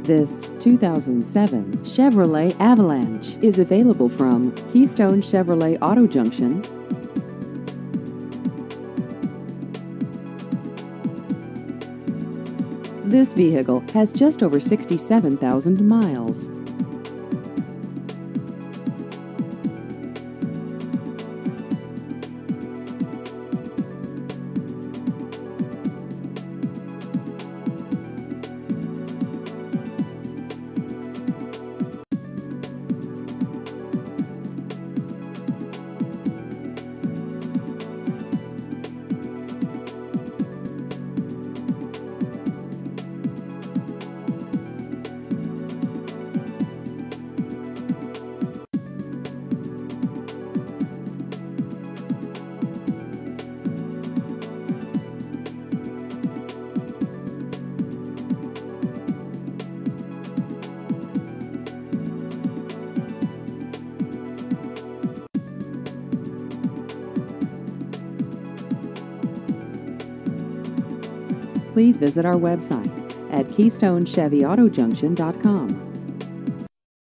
This 2007 Chevrolet Avalanche is available from Keystone Chevrolet Auto Junction. This vehicle has just over 67,000 miles. Please visit our website at KeystoneChevyAutoJunction.com.